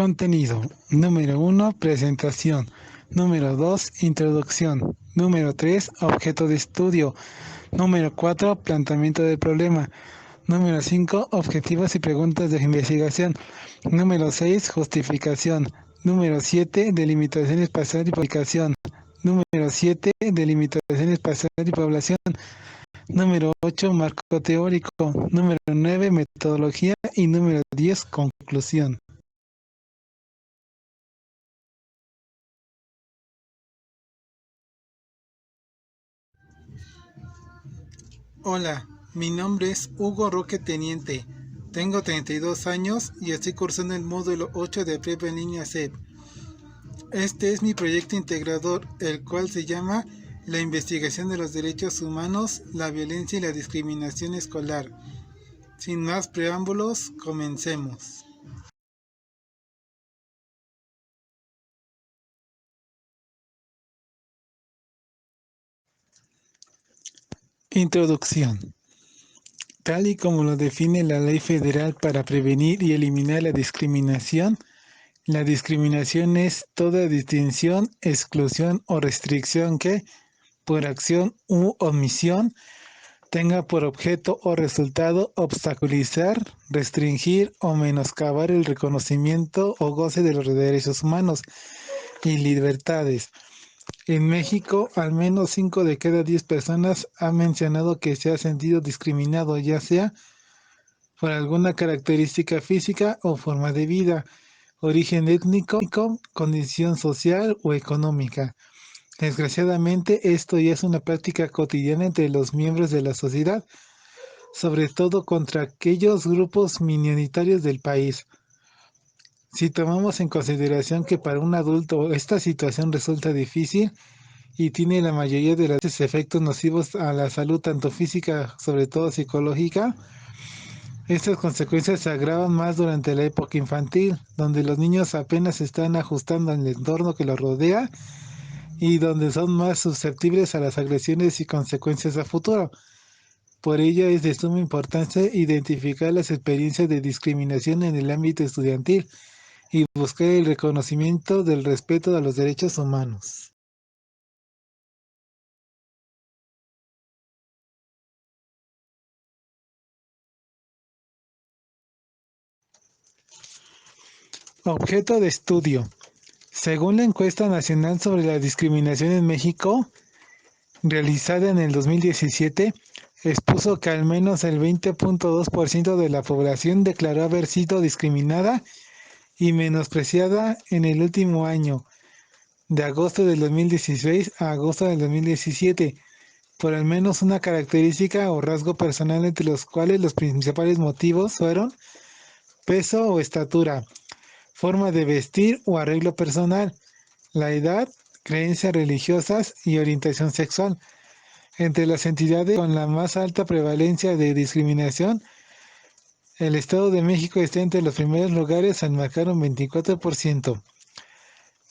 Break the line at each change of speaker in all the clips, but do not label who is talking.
Contenido. Número 1, presentación. Número 2, introducción. Número 3, objeto de estudio. Número 4, planteamiento del problema. Número 5, objetivos y preguntas de investigación. Número 6, justificación. Número 7, delimitación espacial y publicación. Número 7, delimitación espacial y población. Número 8, marco teórico. Número 9, metodología. Y número 10, conclusión.
Hola, mi nombre es Hugo Roque Teniente. Tengo 32 años y estoy cursando el módulo 8 de Prepa en línea CEP. Este es mi proyecto integrador, el cual se llama La investigación de los derechos humanos, la violencia y la discriminación escolar. Sin más preámbulos, comencemos.
Introducción. Tal y como lo define la Ley Federal para prevenir y eliminar la discriminación es toda distinción, exclusión o restricción que, por acción u omisión, tenga por objeto o resultado obstaculizar, restringir o menoscabar el reconocimiento o goce de los derechos humanos y libertades. En México, al menos 5 de cada 10 personas han mencionado que se ha sentido discriminado, ya sea por alguna característica física o forma de vida, origen étnico, condición social o económica. Desgraciadamente, esto ya es una práctica cotidiana entre los miembros de la sociedad, sobre todo contra aquellos grupos minoritarios del país. Si tomamos en consideración que para un adulto esta situación resulta difícil y tiene la mayoría de los efectos nocivos a la salud, tanto física, sobre todo psicológica, estas consecuencias se agravan más durante la época infantil, donde los niños apenas se están ajustando al entorno que los rodea y donde son más susceptibles a las agresiones y consecuencias a futuro. Por ello es de suma importancia identificar las experiencias de discriminación en el ámbito estudiantil y buscar el reconocimiento del respeto a los derechos humanos. Objeto de estudio. Según la encuesta nacional sobre la discriminación en México, realizada en el 2017, expuso que al menos el 20.2% de la población declaró haber sido discriminada y menospreciada en el último año, de agosto del 2016 a agosto del 2017, por al menos una característica o rasgo personal, entre los cuales los principales motivos fueron peso o estatura, forma de vestir o arreglo personal, la edad, creencias religiosas y orientación sexual. Entre las entidades con la más alta prevalencia de discriminación, el Estado de México está entre los primeros lugares al marcar un 24%.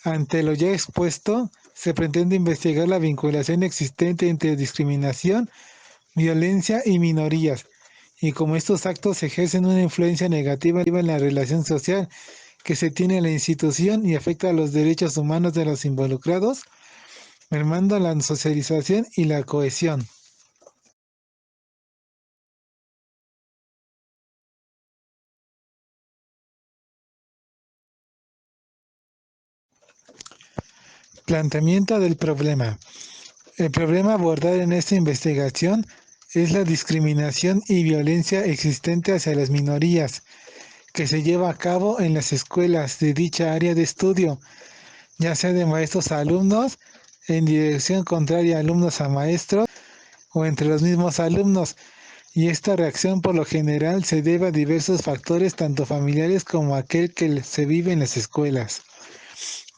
Ante lo ya expuesto, se pretende investigar la vinculación existente entre discriminación, violencia y minorías, y cómo estos actos ejercen una influencia negativa en la relación social que se tiene en la institución y afecta a los derechos humanos de los involucrados, mermando la socialización y la cohesión. Planteamiento del problema. El problema a abordar en esta investigación es la discriminación y violencia existente hacia las minorías que se lleva a cabo en las escuelas de dicha área de estudio, ya sea de maestros a alumnos, en dirección contraria a alumnos a maestros o entre los mismos alumnos. Y esta reacción por lo general se debe a diversos factores, tanto familiares como aquel que se vive en las escuelas.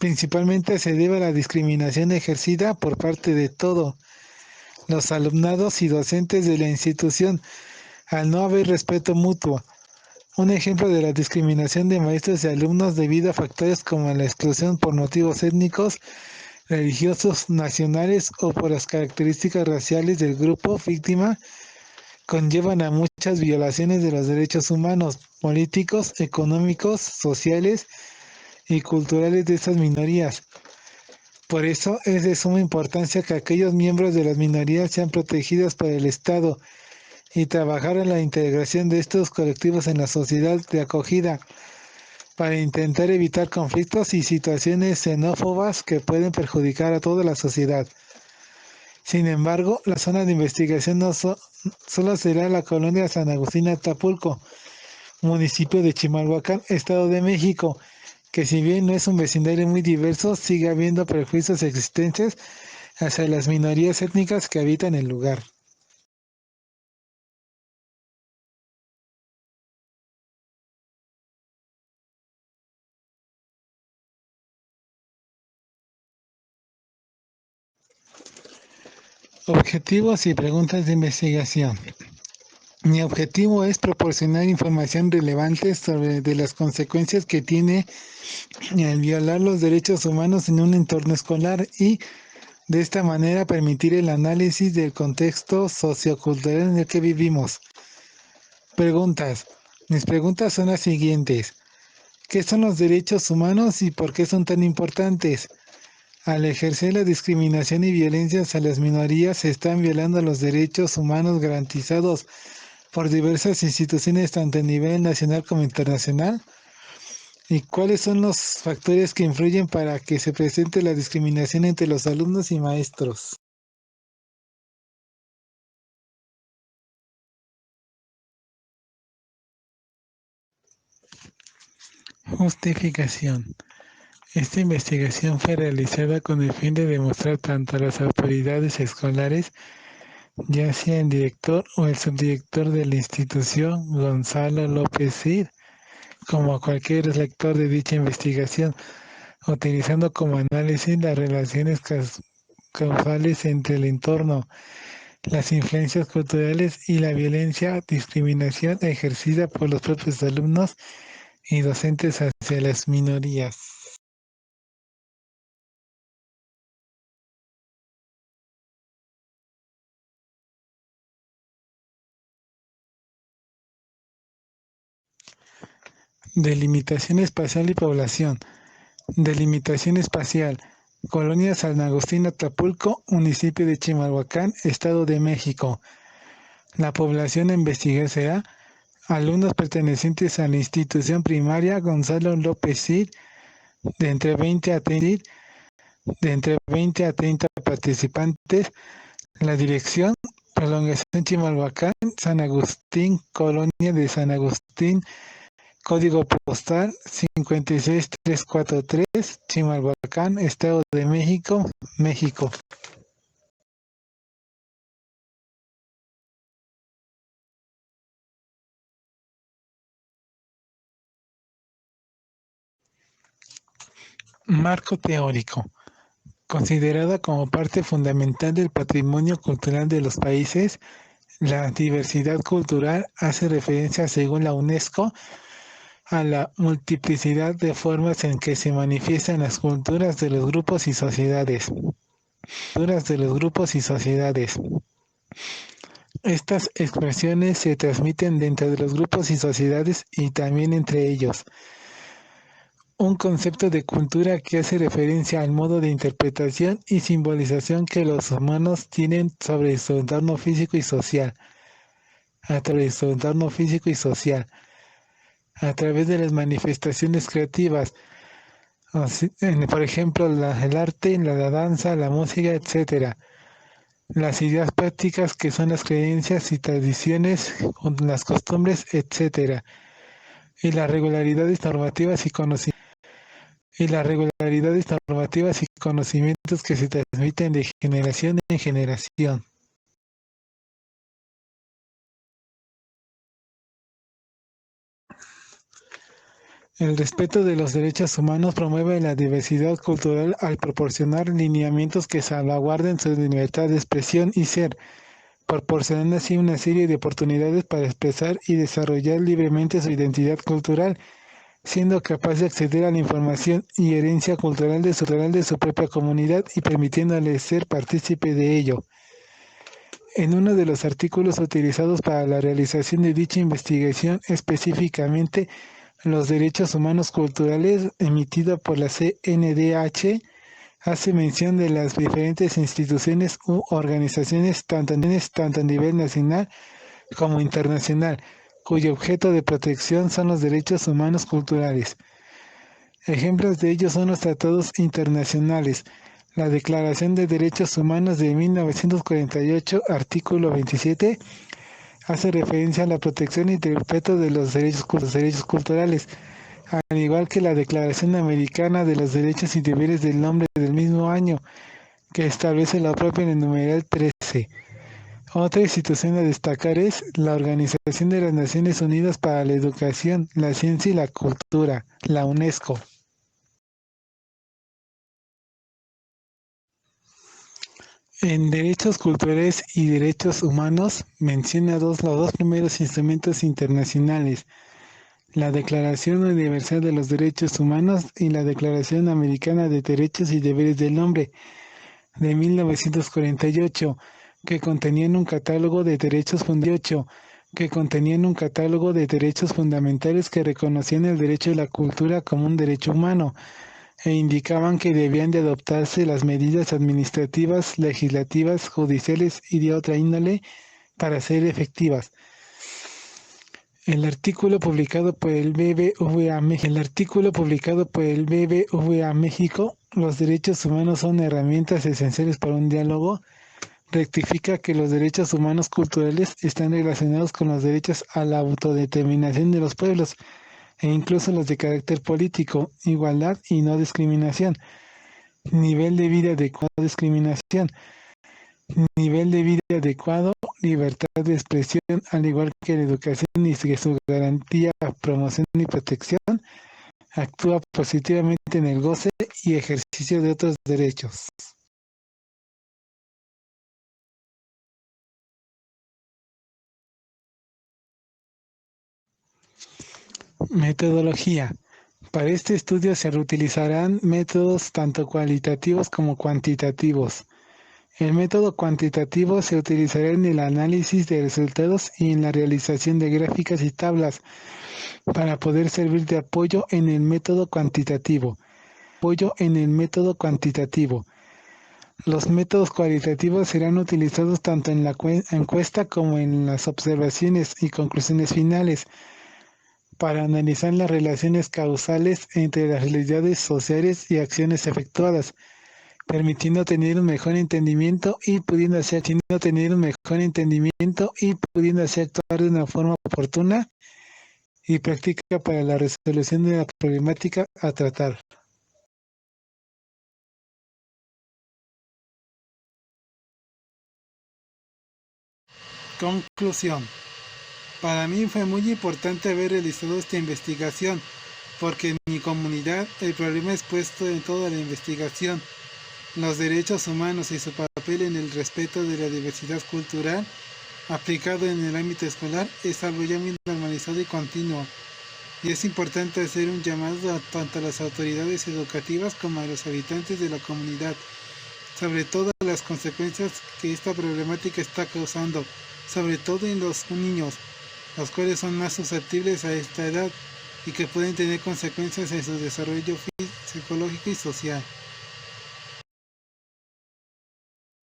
Principalmente se debe a la discriminación ejercida por parte de todos los alumnados y docentes de la institución, al no haber respeto mutuo. Un ejemplo de la discriminación de maestros y alumnos debido a factores como la exclusión por motivos étnicos, religiosos, nacionales o por las características raciales del grupo víctima conllevan a muchas violaciones de los derechos humanos, políticos, económicos, sociales y culturales de estas minorías. Por eso es de suma importancia que aquellos miembros de las minorías sean protegidos por el Estado y trabajar en la integración de estos colectivos en la sociedad de acogida para intentar evitar conflictos y situaciones xenófobas que pueden perjudicar a toda la sociedad. Sin embargo, la zona de investigación no solo será la colonia San Agustín Atapulco, municipio de Chimalhuacán, Estado de México, que si bien no es un vecindario muy diverso, sigue habiendo prejuicios existentes hacia las minorías étnicas que habitan el lugar. Objetivos y preguntas de investigación. Mi objetivo es proporcionar información relevante sobre de las consecuencias que tiene el violar los derechos humanos en un entorno escolar y de esta manera permitir el análisis del contexto sociocultural en el que vivimos. Preguntas. Mis preguntas son las siguientes. ¿Qué son los derechos humanos y por qué son tan importantes? Al ejercer la discriminación y violencia hacia las minorías se están violando los derechos humanos garantizados por diversas instituciones tanto a nivel nacional como internacional. ¿Y cuáles son los factores que influyen para que se presente la discriminación entre los alumnos y maestros? Justificación. Esta investigación fue realizada con el fin de demostrar tanto a las autoridades escolares, ya sea el director o el subdirector de la institución, Gonzalo López Cid, como a cualquier lector de dicha investigación, utilizando como análisis las relaciones causales entre el entorno, las influencias culturales y la violencia, discriminación ejercida por los propios alumnos y docentes hacia las minorías. Delimitación espacial y población. Delimitación espacial. Colonia San Agustín Atapulco, municipio de Chimalhuacán, Estado de México. La población a investigar será alumnos pertenecientes a la institución primaria Gonzalo López Cid, de entre 20 a 30 participantes. La dirección, Prolongación Chimalhuacán, San Agustín, Colonia de San Agustín, código postal 56343, Chimalhuacán, Estado de México, México. Marco teórico. Considerada como parte fundamental del patrimonio cultural de los países, la diversidad cultural hace referencia, según la UNESCO, a la multiplicidad de formas en que se manifiestan las culturas de los grupos y sociedades. Estas expresiones se transmiten dentro de los grupos y sociedades y también entre ellos. Un concepto de cultura que hace referencia al modo de interpretación y simbolización que los humanos tienen sobre su entorno físico y social. A través de las manifestaciones creativas, por ejemplo, el arte, la danza, la música, etc. Las ideas prácticas que son las creencias y tradiciones, las costumbres, etc. Y las regularidades normativas y conocimientos que se transmiten de generación en generación. El respeto de los derechos humanos promueve la diversidad cultural al proporcionar lineamientos que salvaguarden su libertad de expresión y ser, proporcionando así una serie de oportunidades para expresar y desarrollar libremente su identidad cultural, siendo capaz de acceder a la información y herencia cultural de su propia comunidad y permitiéndole ser partícipe de ello. En uno de los artículos utilizados para la realización de dicha investigación, específicamente los derechos humanos culturales, emitida por la CNDH, hace mención de las diferentes instituciones u organizaciones, tanto a nivel nacional como internacional, cuyo objeto de protección son los derechos humanos culturales. Ejemplos de ellos son los tratados internacionales. La Declaración de Derechos Humanos de 1948, artículo 27, hace referencia a la protección y respeto de los derechos culturales, al igual que la Declaración Americana de los Derechos y Deberes del Hombre del mismo año, que establece lo propio en el numeral 13. Otra institución a destacar es la Organización de las Naciones Unidas para la Educación, la Ciencia y la Cultura, la UNESCO. En derechos culturales y derechos humanos menciona los dos primeros instrumentos internacionales, la Declaración Universal de los Derechos Humanos y la Declaración Americana de Derechos y Deberes del Hombre de 1948, que contenían un catálogo de derechos fundamentales que reconocían el derecho a la cultura como un derecho humano e indicaban que debían de adoptarse las medidas administrativas, legislativas, judiciales y de otra índole para ser efectivas. El artículo publicado por el BBVA México, los derechos humanos son herramientas esenciales para un diálogo, rectifica que los derechos humanos culturales están relacionados con los derechos a la autodeterminación de los pueblos, e incluso los de carácter político, igualdad y no discriminación, nivel de vida adecuado, libertad de expresión, al igual que la educación y su garantía, promoción y protección, actúa positivamente en el goce y ejercicio de otros derechos. Metodología. Para este estudio se reutilizarán métodos tanto cualitativos como cuantitativos. El método cuantitativo se utilizará en el análisis de resultados y en la realización de gráficas y tablas para poder servir de apoyo en el método cuantitativo. Los métodos cualitativos serán utilizados tanto en la encuesta como en las observaciones y conclusiones finales, para analizar las relaciones causales entre las realidades sociales y acciones efectuadas, permitiendo tener un mejor entendimiento y pudiendo así actuar de una forma oportuna y práctica para la resolución de la problemática a tratar.
Conclusión. Para mí fue muy importante haber realizado esta investigación, porque en mi comunidad el problema expuesto en toda la investigación, los derechos humanos y su papel en el respeto de la diversidad cultural, aplicado en el ámbito escolar, es algo ya muy normalizado y continuo. Y es importante hacer un llamado tanto a las autoridades educativas como a los habitantes de la comunidad, sobre todo las consecuencias que esta problemática está causando, sobre todo en los niños, los cuales son más susceptibles a esta edad y que pueden tener consecuencias en su desarrollo psicológico y social.